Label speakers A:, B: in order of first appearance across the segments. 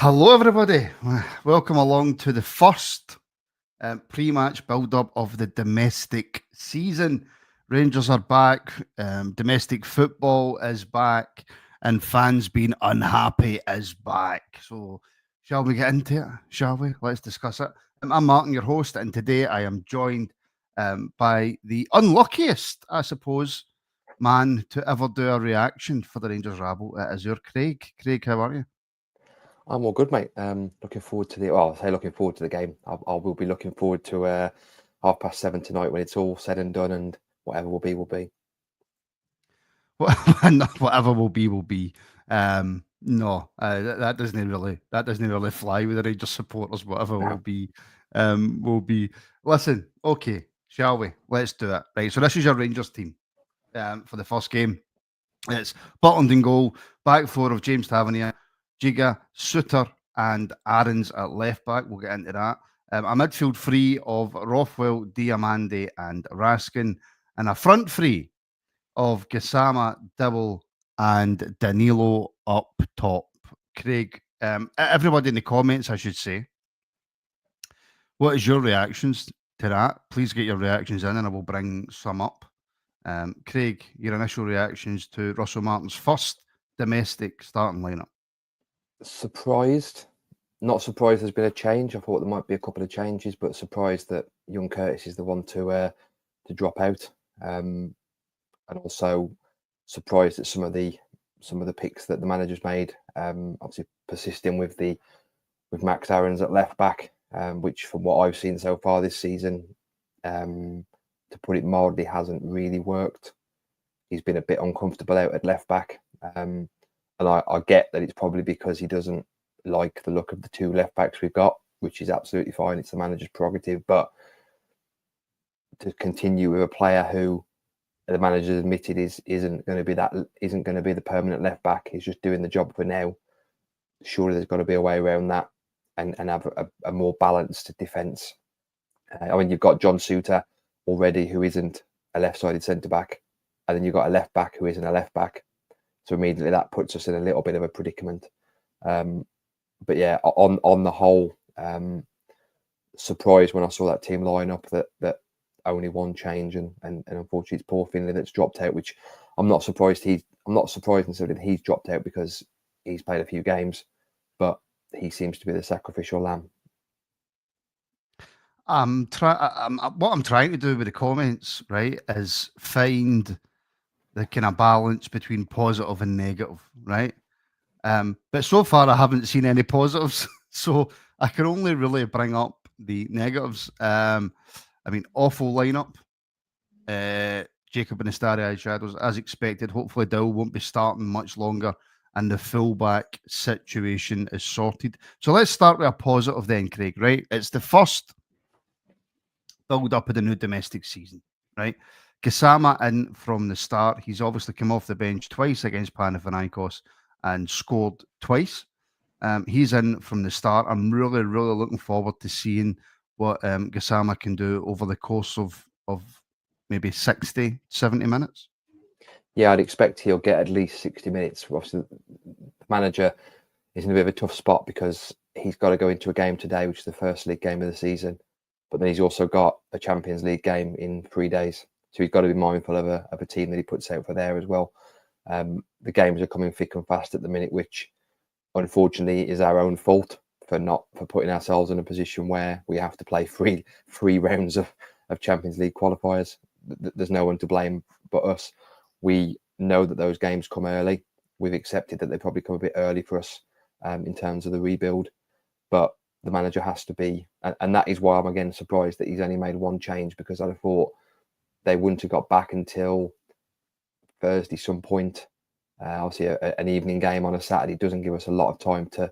A: Hello, everybody. Welcome along to the first pre-match build-up of the domestic season. Rangers are back. Domestic football is back, and fans being unhappy is back. So, shall we get into it? Shall we? Let's discuss it. I'm Martin, your host, and today I am joined by the unluckiest, I suppose, man to ever do a reaction for the Rangers Rabble. It is your Craig. Craig, how are you?
B: I'm all good, mate. Looking forward to looking forward to the game. I will be looking forward to 7:30 tonight when it's all said and done, and whatever will be, will be.
A: Whatever will be, will be. No, that doesn't really fly with the Rangers supporters. Whatever will be, will be. Listen, okay, shall we? Let's do it. Right. So this is your Rangers team for the first game. It's Butland in goal, back four of James Tavernier, Giga, Suter, and Aarons at left back. We'll get into that. A midfield three of Rothwell, Diamande, and Raskin, and a front three of Gassama, Dibble, and Danilo up top. Craig, everybody in the comments, I should say, what is your reactions to that? Please get your reactions in, and I will bring some up. Craig, your initial reactions to Russell Martin's first domestic starting lineup?
B: Surprised. Not surprised there's been a change. I thought there might be a couple of changes, but surprised that young Curtis is the one to drop out. And also surprised at some of the picks that the manager's made. Obviously persisting with Max Aarons at left back, which from what I've seen so far this season, to put it mildly, hasn't really worked. He's been a bit uncomfortable out at left back. And I get that it's probably because he doesn't like the look of the two left backs we've got, which is absolutely fine. It's the manager's prerogative. But to continue with a player who the manager admitted isn't going to be the permanent left back, he's just doing the job for now. Surely there's got to be a way around that and have a more balanced defence. I mean, you've got John Suter already, who isn't a left-sided centre back, and then you've got a left back who isn't a left back. So immediately that puts us in a little bit of a predicament. But yeah, on the whole, surprised when I saw that team line up that only one change, and unfortunately it's poor Finlay that's dropped out, which I'm not surprised necessarily that he's dropped out because he's played a few games, but he seems to be the sacrificial lamb.
A: What I'm trying to do with the comments, right, is find the kind of balance between positive and negative, right? But so far I haven't seen any positives, so I can only really bring up the negatives. I mean, awful lineup. Jacob and the Starry-Eyed Shadows, as expected. Hopefully Dill won't be starting much longer, and the fullback situation is sorted. So let's start with a positive then, Craig, right? It's the first build up of the new domestic season, right? Gassama in from the start. He's obviously come off the bench twice against Panathinaikos and scored twice. He's in from the start. I'm really, really looking forward to seeing what Gassama can do over the course of maybe 60, 70 minutes.
B: Yeah, I'd expect he'll get at least 60 minutes. Obviously, the manager is in a bit of a tough spot because he's got to go into a game today, which is the first league game of the season. But then he's also got a Champions League game in 3 days. So he's got to be mindful of a team that he puts out for there as well. The games are coming thick and fast at the minute, which unfortunately is our own fault for putting ourselves in a position where we have to play three rounds of Champions League qualifiers. There's no one to blame but us. We know that those games come early. We've accepted that they probably come a bit early for us in terms of the rebuild. But the manager has to be, and that is why I'm again surprised that he's only made one change, because I'd have thought they wouldn't have got back until Thursday some point. Obviously, an evening game on a Saturday doesn't give us a lot of time to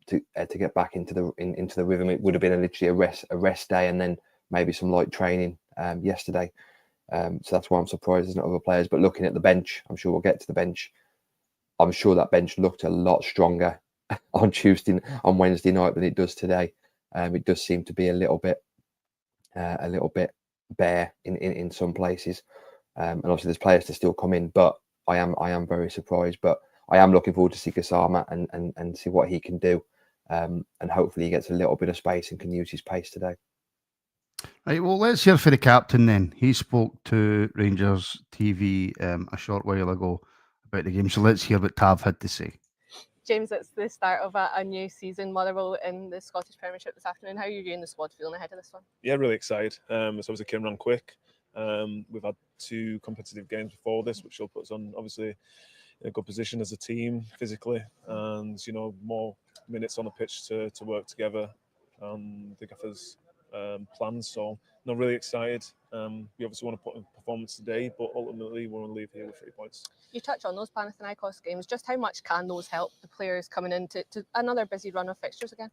B: get back into the rhythm. It would have been literally a rest day and then maybe some light training yesterday. So that's why I'm surprised there's not other players. But looking at the bench, I'm sure we'll get to the bench. I'm sure that bench looked a lot stronger on Wednesday night than it does today. It does seem to be a little bit bare in some places, and obviously there's players to still come in. But I am very surprised. But I am looking forward to see Gassama and see what he can do. And hopefully he gets a little bit of space and can use his pace today.
A: Right, well, let's hear for the captain then. He spoke to Rangers TV a short while ago about the game, so let's hear what Tav had to say.
C: James, it's the start of a new season, Motherwell in the Scottish Premiership this afternoon. How are you viewing the squad feeling ahead of this one?
D: Yeah, really excited. It's obviously came around quick. We've had 2 competitive games before this, which will put us on obviously in a good position as a team physically, and more minutes on the pitch to work together on the gaffer's plans. So I'm really excited. We obviously want to put in performance today, but ultimately we want to leave here with 3 points.
C: You touch on those Panathinaikos games. Just how much can those help the players coming into another busy run of fixtures again?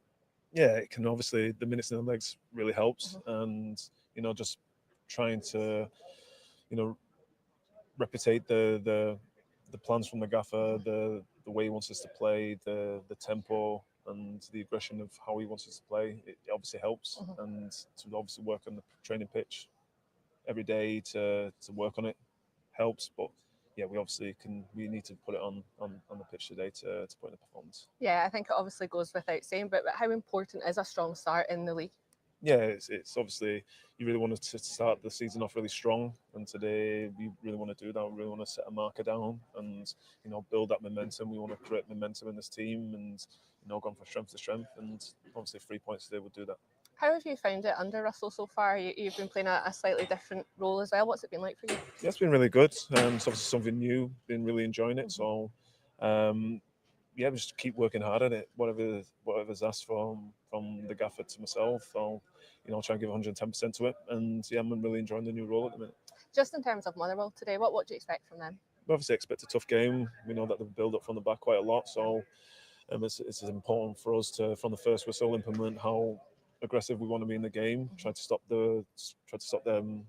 D: Yeah, it can. Obviously the minutes in the legs really helps, and just trying to replicate the plans from the gaffer, the way he wants us to play, the tempo and the aggression of how he wants us to play. It obviously helps, and to obviously work on the training pitch every day to work on it helps. But yeah, we need to put it on the pitch today to put in the performance.
C: Yeah, I think it obviously goes without saying, but how important is a strong start in the league?
D: Yeah, it's obviously you really want to start the season off really strong, and today we really want to do that. We really want to set a marker down and build that momentum. We want to create momentum in this team and going from strength to strength, and obviously 3 points today would do that.
C: How have you found it under Russell so far? You've been playing a slightly different role as well. What's it been like for you?
D: Yeah, it's been really good. It's obviously something new. Been really enjoying it. So yeah, just keep working hard at it. Whatever's asked from the gaffer to myself, I'll try and give 110% to it. And yeah, I'm really enjoying the new role at the minute.
C: Just in terms of Motherwell today, what do you expect from them?
D: We obviously expect a tough game. We know that they've built up from the back quite a lot, so it's important for us to, from the first whistle, implement how aggressive we want to be in the game. Try to stop them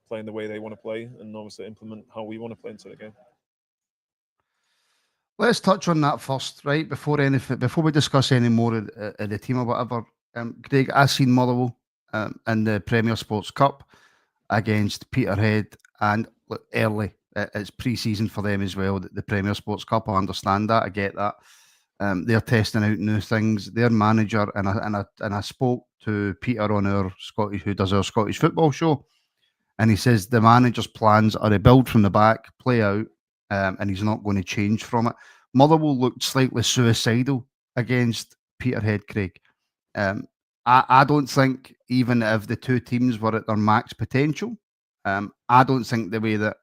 D: playing the way they want to play, and obviously implement how we want to play into the game.
A: Let's touch on that first, right? Before we discuss any more of the team or whatever. Craig, I seen Motherwell in the Premier Sports Cup against Peterhead, and look, early. It's pre-season for them as well. The Premier Sports Cup, I understand that. I get that. They're testing out new things. Their manager and I spoke to Peter on who does our Scottish football show, and he says the manager's plans are to build from the back, play out, and he's not going to change from it. Motherwell looked slightly suicidal against Peterhead, Craig. I don't think, even if the 2 teams were at their max potential, I don't think the way that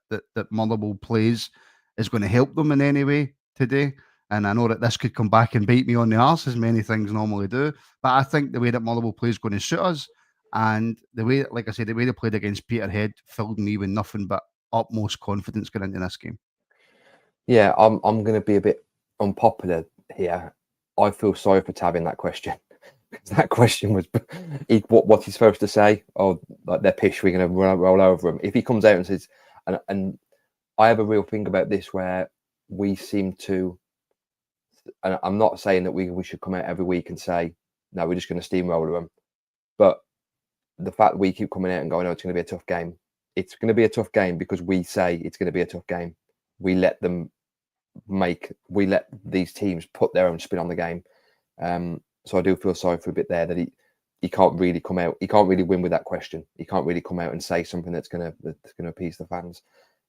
A: Motherwell plays is going to help them in any way today. And I know that this could come back and bite me on the arse, as many things normally do. But I think the way that Motherwell plays is going to suit us. And the way, like I said, the way they played against Peterhead filled me with nothing but utmost confidence going into this game.
B: Yeah, I'm going to be a bit unpopular here. I feel sorry for Tav in that question. That question was what's he supposed to say? Oh, like they're pish, we're going to roll over them. If he comes out and says, and I have a real thing about this where we seem to, and I'm not saying that we should come out every week and say, no, we're just going to steamroller them. But the fact that we keep coming out and going, oh, it's going to be a tough game. It's going to be a tough game because we say it's going to be a tough game. We let these teams put their own spin on the game. So I do feel sorry for a bit there that he can't really come out. He can't really win with that question. He can't really come out and say something that's going to appease the fans.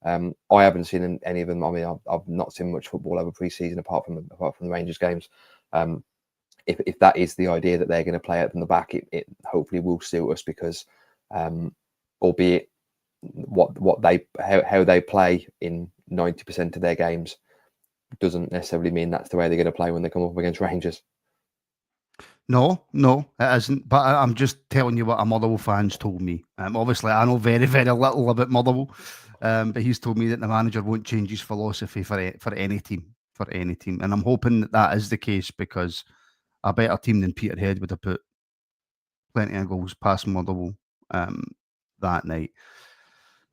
B: I haven't seen any of them. I mean, I've not seen much football over pre-season apart from the Rangers games. If that is the idea that they're going to play out from the back, it hopefully will suit us because, albeit how they play in 90% of their games doesn't necessarily mean that's the way they're going to play when they come up against Rangers.
A: No, it isn't. But I'm just telling you what a Motherwell fan's told me. Obviously, I know very, very little about Motherwell, but he's told me that the manager won't change his philosophy for any team, and I'm hoping that is the case because a better team than Peterhead would have put plenty of goals past Motherwell that night.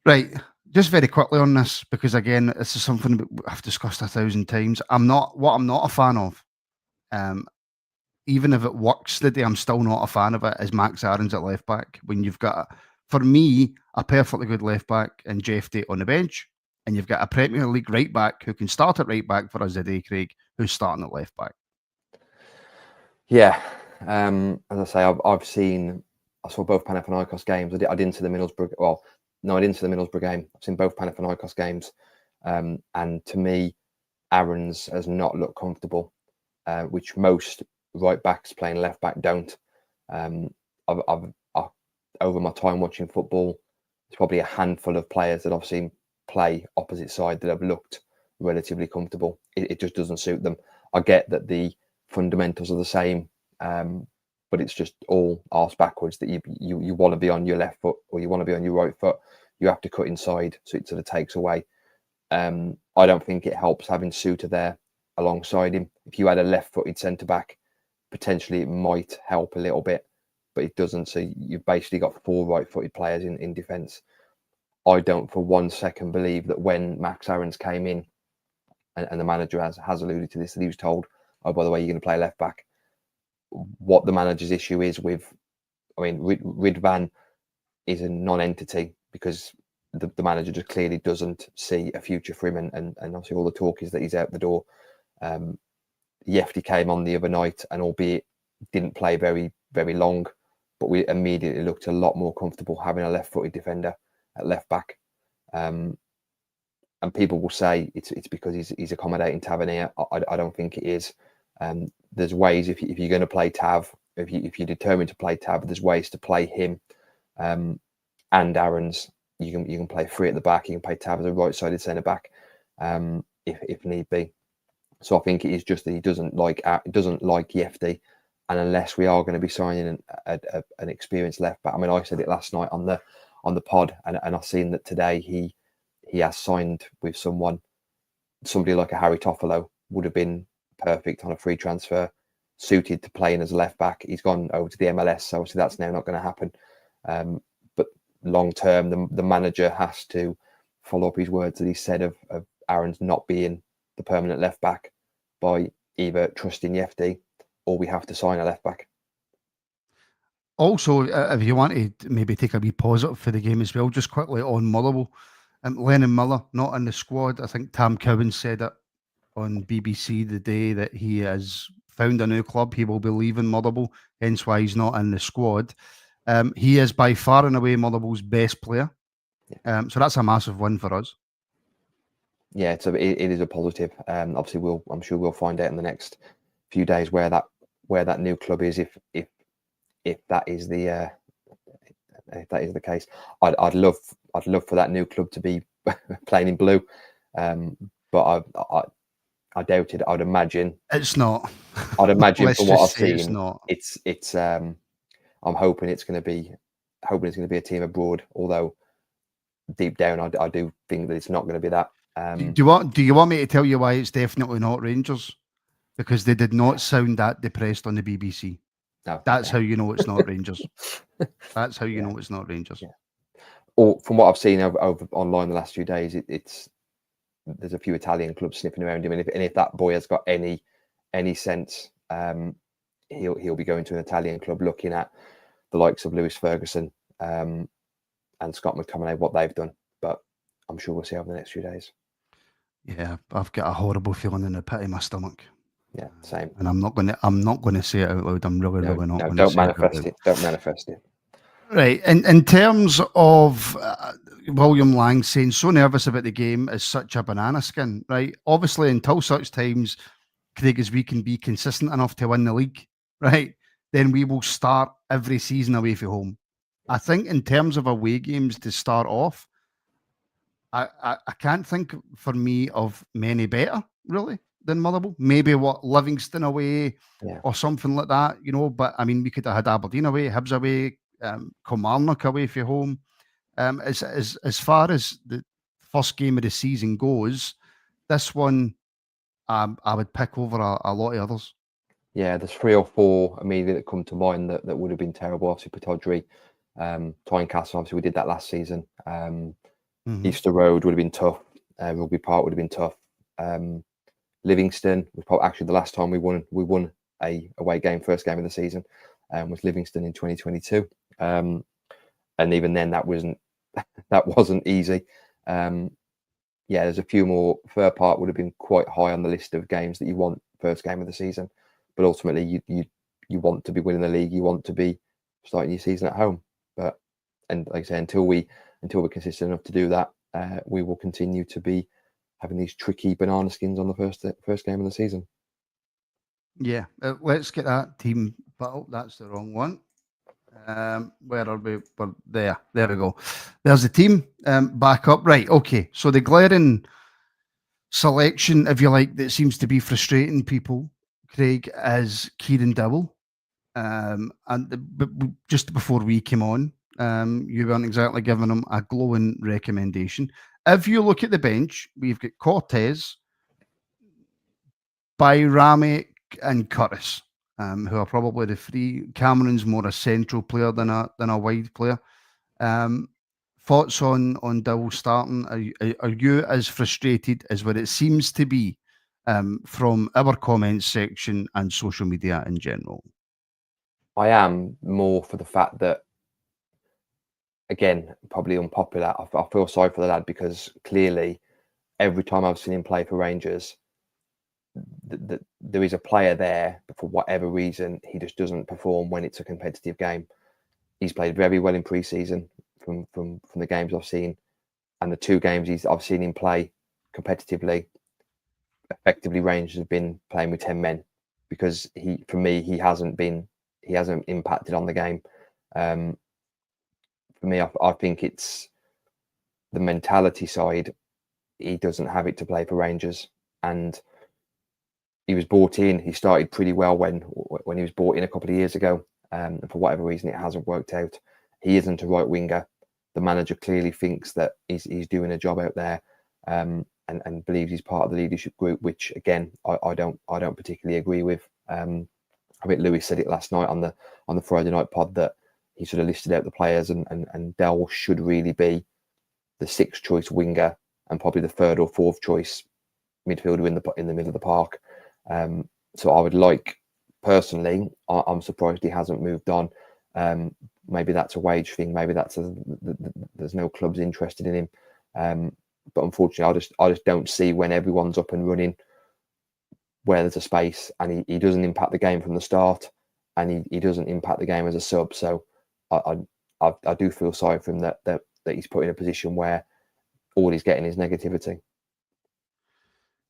A: Right, just very quickly on this because again, this is something I've discussed 1,000 times. I'm not a fan of. Even if it works today, I'm still not a fan of it, is Max Aarons at left back. When you've got, for me, a perfectly good left back and Jeff Tate on the bench, and you've got a Premier League right back who can start at right back for us today, Craig, who's starting at left back.
B: Yeah, as I say, I saw both Panathinaikos games. I didn't see the Middlesbrough. Well, no, I didn't see the Middlesbrough game. I've seen both Panathinaikos games, and to me, Aarons has not looked comfortable, which most right backs playing left back don't. I've over my time watching football, there's probably a handful of players that I've seen play opposite side that have looked relatively comfortable. It just doesn't suit them. I get that the fundamentals are the same, but it's just all arse backwards that you want to be on your left foot or you want to be on your right foot. You have to cut inside, so it sort of takes away. I don't think it helps having Suter there alongside him. If you had a left-footed centre-back, potentially it might help a little bit, but it doesn't. So you've basically got 4 right-footed players in defence. I don't for 1 second believe that when Max Aarons came in, and the manager has alluded to this, that he was told, oh, by the way, you're going to play left back. What the manager's issue is with, I mean, Ridvan is a non-entity because the manager just clearly doesn't see a future for him, and obviously all the talk is that he's out the door. Yefty came on the other night, and albeit didn't play very, very long, but we immediately looked a lot more comfortable having a left-footed defender at left back. And people will say it's because he's accommodating Tavernier. I don't think it is. There's ways if you're going to play Tav, if you're determined to play Tav, there's ways to play him and Aarons. You can play 3 at the back. You can play Tav as a right-sided centre back if need be. So I think it is just that he doesn't like Yefty, and unless we are going to be signing an experienced left back. I mean, I said it last night on the pod, and I've seen that today he has signed with somebody like a Harry Toffolo would have been perfect on a free transfer, suited to playing as a left back. He's gone over to the MLS, so obviously that's now not going to happen. But long term, the manager has to follow up his words that he said of Aarons not being the permanent left back by either trusting Yefty or we have to sign a left back.
A: Also, if you want to maybe take a wee positive for the game as well, just quickly on Motherwell. Lennon Miller, not in the squad. I think Tam Cowan said it on BBC the day that he has found a new club. He will be leaving Motherwell, hence why he's not in the squad. He is by far and away Motherwell's best player. So that's a massive win for us.
B: Yeah, it is a positive. Obviously, I'm sure we'll find out in the next few days where that new club is, if that is the case. I'd love for that new club to be playing in blue, but I doubt it. I'd imagine
A: it's not.
B: I'd imagine from what I've seen,
A: it's
B: not. I'm hoping it's going to be a team abroad. Although deep down, I do think that it's not going to be that.
A: Do you want me to tell you why it's definitely not Rangers? Because they did not sound that depressed on the BBC.
B: No,
A: that's how you know it's not Rangers. That's how you know it's not Rangers.
B: Yeah. Or from what I've seen over online the last few days, there's a few Italian clubs sniffing around him, and if that boy has got any sense, he'll be going to an Italian club, looking at the likes of Lewis Ferguson and Scott McTominay, what they've done. But I'm sure we'll see over the next few days.
A: Yeah, I've got a horrible feeling in the pit of my stomach.
B: Yeah, same.
A: And I'm not gonna say it out loud. I'm really not going to.
B: Don't manifest it. Don't manifest it.
A: Right. In terms of William Lang saying so nervous about the game is such a banana skin, right? Obviously, until such times, Craig, as we can be consistent enough to win the league, right? Then we will start every season away from home. I think in terms of away games to start off, I can't think for me of many better, really, than Motherwell. Maybe Livingston away or something like that, But I mean, we could have had Aberdeen away, Hibs away, Kilmarnock away from home. As far as the first game of the season goes, this one I would pick over a lot of others.
B: Yeah, there's 3 or 4 immediately that come to mind that would have been terrible. Obviously, Pittodrie, Tynecastle, obviously we did that last season. Easter Road would have been tough. Rugby Park would have been tough. Livingston was probably actually the last time we won a away game, first game of the season, was Livingston in 2022. And even then, that wasn't easy. yeah, there's a few more. Fir Park would have been quite high on the list of games that you want first game of the season, but ultimately you want to be winning the league. You want to be starting your season at home. But and like I say, until we're consistent enough to do that, we will continue to be having these tricky banana skins on the first game of the season.
A: Yeah, let's get that team battle. That's the wrong one. Where are we? Well, there we go. There's the team back up. Right, okay. So the glaring selection, if you like, that seems to be frustrating people, Craig, is Kieran Dowell. Just before we came on, you weren't exactly giving him a glowing recommendation. If you look at the bench, we've got Cortez, Bayrami, and Curtis, who are probably the three. Cameron's more a central player than a wide player. Thoughts on Dowell starting? Are you as frustrated as what it seems to be from our comments section and social media in general?
B: I am more for the fact that, again, probably unpopular. I feel sorry for the lad because clearly, every time I've seen him play for Rangers, there is a player there, but for whatever reason, he just doesn't perform when it's a competitive game. He's played very well in pre-season from the games I've seen, and the two games I've seen him play competitively. Effectively, Rangers have been playing with 10 men because he hasn't impacted on the game. For me, I think it's the mentality side. He doesn't have it to play for Rangers, and he was brought in. He started pretty well when he was brought in a couple of years ago. And for whatever reason, it hasn't worked out. He isn't a right winger. The manager clearly thinks that he's doing a job out there, and believes he's part of the leadership group, which again I don't particularly agree with. I think Lewis said it last night on the Friday night pod that he sort of listed out the players, and Dell should really be the sixth choice winger and probably the third or fourth choice midfielder in the middle of the park. So I would like, personally, I'm surprised he hasn't moved on. Maybe that's a wage thing. Maybe that's there's no clubs interested in him. But unfortunately, I just don't see when everyone's up and running where there's a space, and he doesn't impact the game from the start, and he doesn't impact the game as a sub. So I do feel sorry for him that he's put in a position where all he's getting is negativity.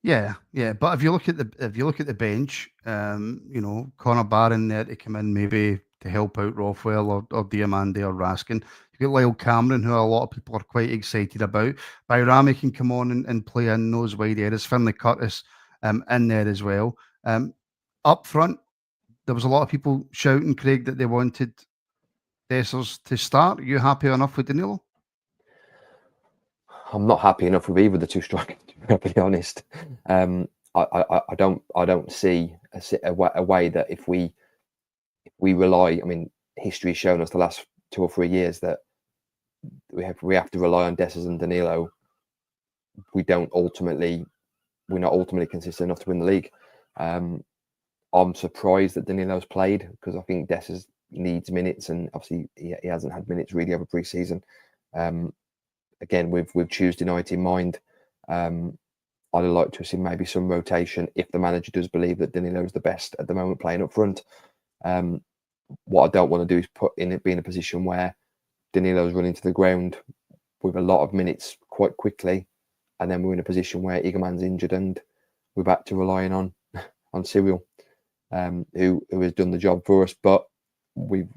A: Yeah. But if you look at the bench, Connor Barron there to come in maybe to help out Rothwell or Diamande or Raskin. You've got Lyle Cameron, who a lot of people are quite excited about. Bayrami can come on and play in those wide areas. Finlay Curtis in there as well. Up front, there was a lot of people shouting, Craig, that they wanted Dessers to start. Are you happy enough with Danilo?
B: I'm not happy enough with either of the two strikers, to be honest. I don't see a way that if we rely. I mean, history has shown us the last 2 or 3 years that we have to rely on Dessers and Danilo. We're not ultimately consistent enough to win the league. I'm surprised that Danilo's played because I think Dessers needs minutes, and obviously he hasn't had minutes really over pre-season. Again, with Tuesday night in mind, I'd like to see maybe some rotation if the manager does believe that Danilo is the best at the moment playing up front. What I don't want to do is be in a position where Danilo's running to the ground with a lot of minutes quite quickly, and then we're in a position where Igaman's injured and we're back to relying on Cyril, who has done the job for us, but we've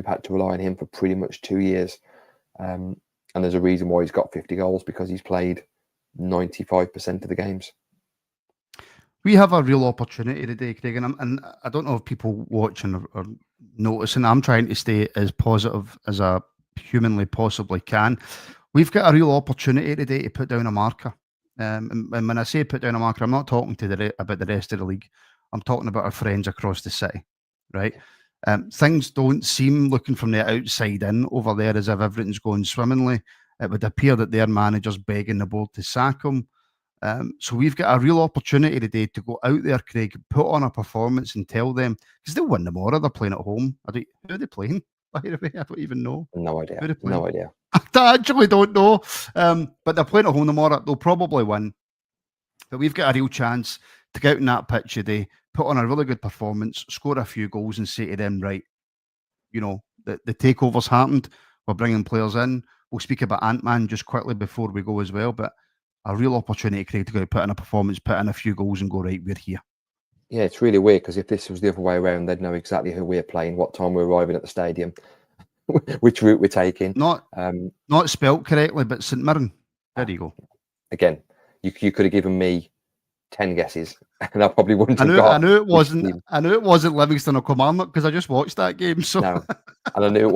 B: had to rely on him for pretty much 2 years. And there's a reason why he's got 50 goals, because he's played 95% of the games.
A: We have a real opportunity today, Craig, and I don't know if people watching are noticing. I'm trying to stay as positive as I humanly possibly can. We've got a real opportunity today to put down a marker. And when I say put down a marker, I'm not talking about the rest of the league. I'm talking about our friends across the city, right? Things don't seem, looking from the outside in over there, as if everything's going swimmingly. It would appear that their manager's begging the board to sack him. So we've got a real opportunity today to go out there, Craig, put on a performance and tell them, because they'll win tomorrow. They're playing at home. Who are they playing? By the way, I don't even know.
B: No idea.
A: I actually don't know. But they're playing at home tomorrow. They'll probably win. But we've got a real chance to get out in that pitch today, put on a really good performance, score a few goals, and say to them, right, you know, the takeover's happened. We're bringing players in. We'll speak about Ant-Man just quickly before we go as well. But a real opportunity, Craig, to go put in a performance, put in a few goals, and go, right, we're here.
B: Yeah, it's really weird because if this was the other way around, they'd know exactly who we're playing, what time we're arriving at the stadium, which route we're taking.
A: Not spelt correctly, but St Mirren. There you go.
B: Again, you could have given me 10 guesses, and I probably wouldn't have
A: I knew it wasn't Livingston or Kilmarnock because I just watched that game. So
B: no, and I knew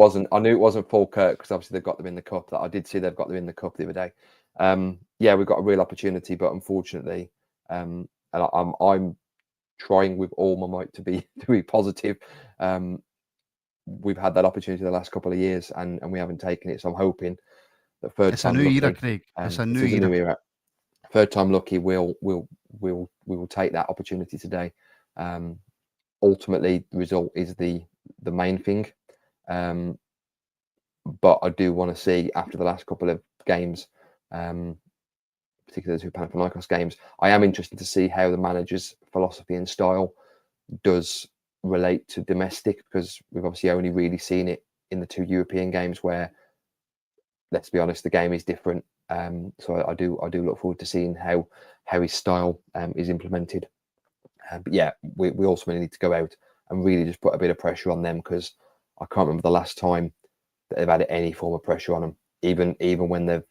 B: it wasn't Falkirk because obviously they've got them in the cup. That I did see they've got them in the cup the other day. Yeah, we've got a real opportunity, but unfortunately, and I'm trying with all my might to be positive. We've had that opportunity the last couple of years, and we haven't taken it. So I'm hoping that
A: it's a new era, Craig. It's a new era.
B: Third time lucky, we'll take that opportunity today. Ultimately, the result is the main thing. But I do want to see after the last couple of games, particularly the two Panathinaikos games, I am interested to see how the manager's philosophy and style does relate to domestic, because we've obviously only really seen it in the two European games where, let's be honest, the game is different. So I do look forward to seeing how his style is implemented. But yeah, we also need to go out and really just put a bit of pressure on them, because I can't remember the last time that they've had any form of pressure on them. Even when they've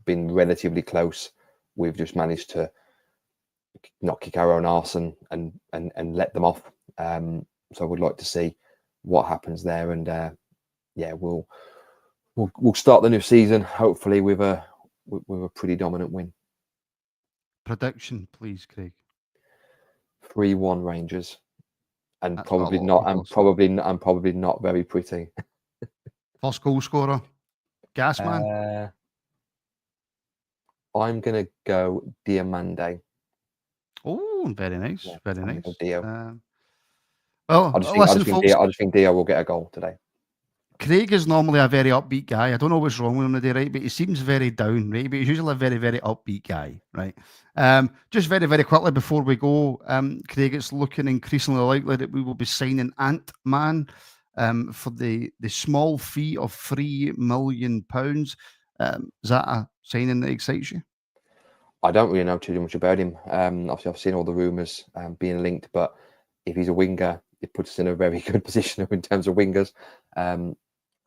B: been relatively close, we've just managed to not kick our own arse and let them off. So I would like to see what happens there, and yeah, we'll start the new season hopefully with a pretty dominant win.
A: Prediction, please, Craig.
B: 3-1 Rangers, and
A: That's
B: probably
A: not
B: not. I'm probably not very pretty.
A: First goal scorer, Gasman.
B: I'm gonna go Diamande.
A: Oh, very nice,
B: Yeah,
A: very
B: I'm
A: nice.
B: gonna go Dio.
A: Well,
B: I just think Dio will get a goal today.
A: Craig is normally a very upbeat guy. I don't know what's wrong with him today, right? But he seems very down, right? But he's usually a very, very upbeat guy, right? Just very, very quickly before we go, Craig, it's looking increasingly likely that we will be signing Ant-Man for the small fee of £3 million. Is that a signing that excites you?
B: I don't really know too much about him. Obviously, I've seen all the rumours being linked, but if he's a winger, it puts us in a very good position in terms of wingers.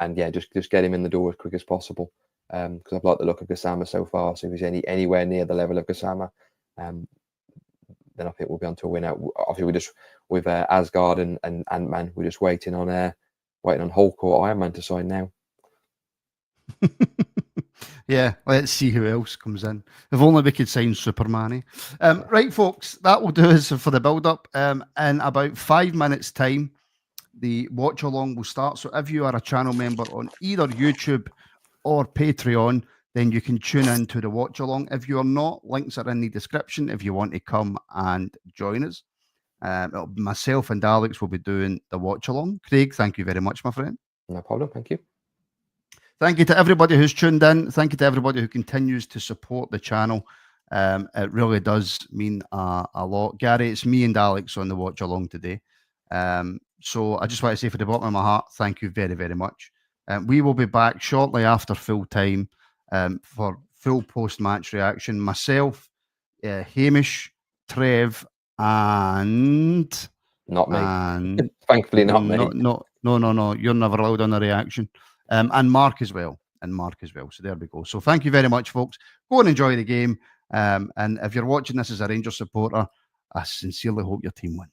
B: And yeah, just get him in the door as quick as possible, because I've liked the look of Gassama so far. So if he's anywhere near the level of Gassama, then I think we'll be on to a win out. Obviously, we just with Asgard and Ant-Man, we're just waiting on Hulk or Iron Man to sign now.
A: Yeah, let's see who else comes in. If only we could sign Superman. Right, folks, that will do us for the build-up. In about 5 minutes' time, the watch-along will start. So if you are a channel member on either YouTube or Patreon, then you can tune in to the watch-along. If you are not, links are in the description if you want to come and join us. Myself and Alex will be doing the watch-along. Craig, thank you very much, my friend.
B: No problem, thank you.
A: Thank you to everybody who's tuned in. Thank you to everybody who continues to support the channel. It really does mean a lot. Gary, it's me and Alex on the watch along today. So I just want to say from the bottom of my heart, thank you very, very much. We will be back shortly after full time for full post-match reaction. Myself, Hamish, Trev, and...
B: Not me. Thankfully not me.
A: No. You're never allowed on a reaction. And Mark as well. So there we go. So thank you very much, folks. Go and enjoy the game. And if you're watching this as a Rangers supporter, I sincerely hope your team wins.